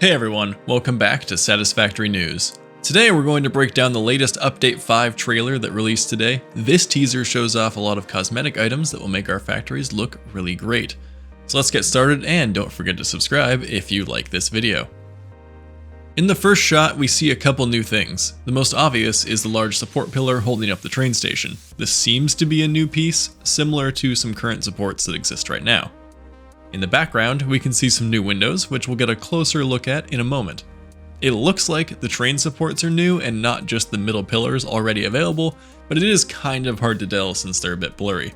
Hey everyone, welcome back to Satisfactory News. Today we're going to break down the latest Update 5 trailer that released today. This teaser shows off a lot of cosmetic items that will make our factories look really great. So let's get started, and don't forget to subscribe if you like this video. In the first shot, we see a couple new things. The most obvious is the large support pillar holding up the train station. This seems to be a new piece, similar to some current supports that exist right now. In the background, we can see some new windows, which we'll get a closer look at in a moment. It looks like the train supports are new and not just the middle pillars already available, but it is kind of hard to tell since they're a bit blurry.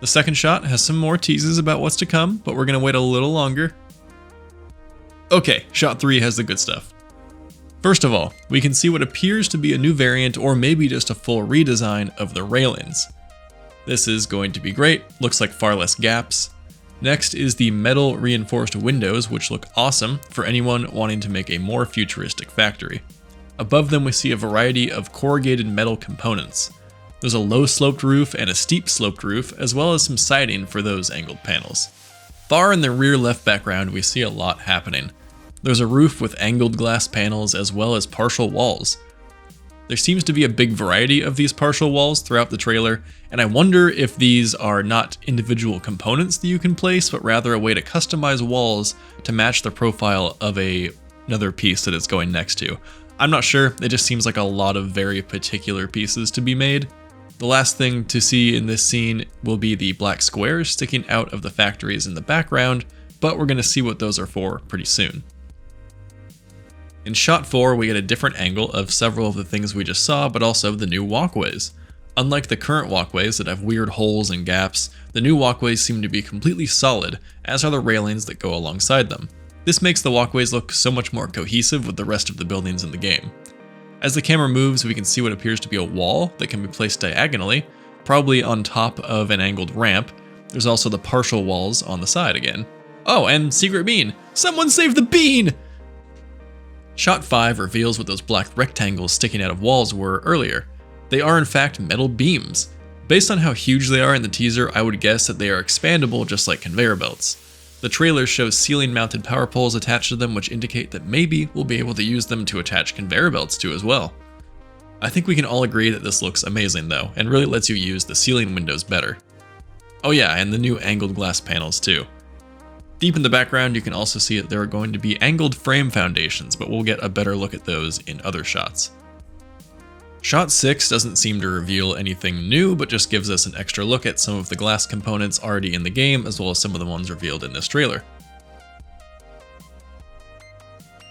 The second shot has some more teases about what's to come, but we're going to wait a little longer. Okay, shot 3 has the good stuff. First of all, we can see what appears to be a new variant or maybe just a full redesign of the railings. This is going to be great, looks like far less gaps. Next is the metal reinforced windows, which look awesome for anyone wanting to make a more futuristic factory. Above them we see a variety of corrugated metal components. There's a low sloped roof and a steep sloped roof, as well as some siding for those angled panels. Far in the rear left background we see a lot happening. There's a roof with angled glass panels as well as partial walls. There seems to be a big variety of these partial walls throughout the trailer, and I wonder if these are not individual components that you can place, but rather a way to customize walls to match the profile of another piece that it's going next to. I'm not sure, it just seems like a lot of very particular pieces to be made. The last thing to see in this scene will be the black squares sticking out of the factories in the background, but we're going to see what those are for pretty soon. In shot 4, we get a different angle of several of the things we just saw, but also the new walkways. Unlike the current walkways that have weird holes and gaps, the new walkways seem to be completely solid, as are the railings that go alongside them. This makes the walkways look so much more cohesive with the rest of the buildings in the game. As the camera moves, we can see what appears to be a wall that can be placed diagonally, probably on top of an angled ramp. There's also the partial walls on the side again. Oh, and secret bean! Someone save the bean! Shot 5 reveals what those black rectangles sticking out of walls were earlier. They are in fact metal beams. Based on how huge they are in the teaser, I would guess that they are expandable just like conveyor belts. The trailer shows ceiling mounted power poles attached to them, which indicate that maybe we'll be able to use them to attach conveyor belts to as well. I think we can all agree that this looks amazing though, and really lets you use the ceiling windows better. Oh yeah, and the new angled glass panels too. Deep in the background, you can also see that there are going to be angled frame foundations, but we'll get a better look at those in other shots. Shot 6 doesn't seem to reveal anything new, but just gives us an extra look at some of the glass components already in the game, as well as some of the ones revealed in this trailer.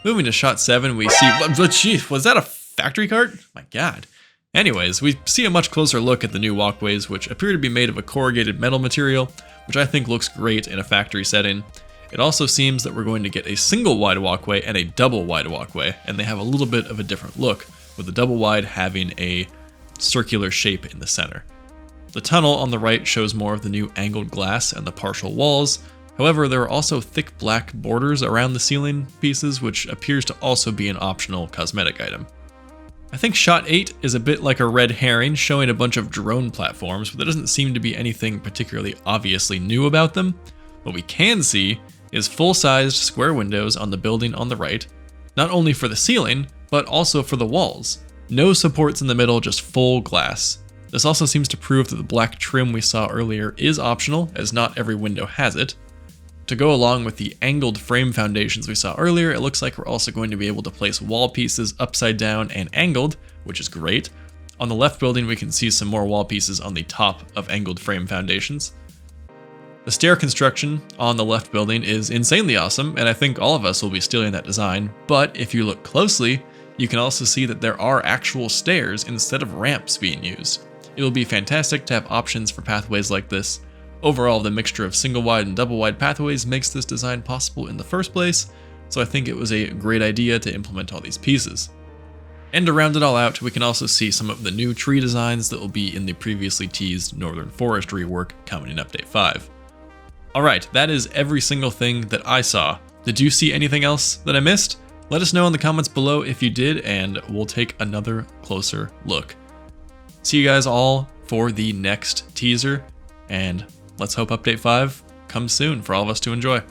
Moving to shot 7, we see, was that a factory cart? My god. Anyways, we see a much closer look at the new walkways, which appear to be made of a corrugated metal material, which I think looks great in a factory setting. It also seems that we're going to get a single wide walkway and a double wide walkway, and they have a little bit of a different look, with the double wide having a circular shape in the center. The tunnel on the right shows more of the new angled glass and the partial walls. However, there are also thick black borders around the ceiling pieces, which appears to also be an optional cosmetic item. I think shot 8 is a bit like a red herring, showing a bunch of drone platforms, but there doesn't seem to be anything particularly obviously new about them. What we can see is full-sized square windows on the building on the right, not only for the ceiling, but also for the walls. No supports in the middle, just full glass. This also seems to prove that the black trim we saw earlier is optional, as not every window has it. To go along with the angled frame foundations we saw earlier, it looks like we're also going to be able to place wall pieces upside down and angled, which is great. On the left building, we can see some more wall pieces on the top of angled frame foundations. The stair construction on the left building is insanely awesome, and I think all of us will be stealing that design, but if you look closely, you can also see that there are actual stairs instead of ramps being used. It will be fantastic to have options for pathways like this. Overall, the mixture of single wide and double wide pathways makes this design possible in the first place, so I think it was a great idea to implement all these pieces. And to round it all out, we can also see some of the new tree designs that will be in the previously teased Northern Forest rework coming in Update 5. Alright, that is every single thing that I saw. Did you see anything else that I missed? Let us know in the comments below if you did, and we'll take another closer look. See you guys all for the next teaser, and let's hope Update 5 comes soon for all of us to enjoy.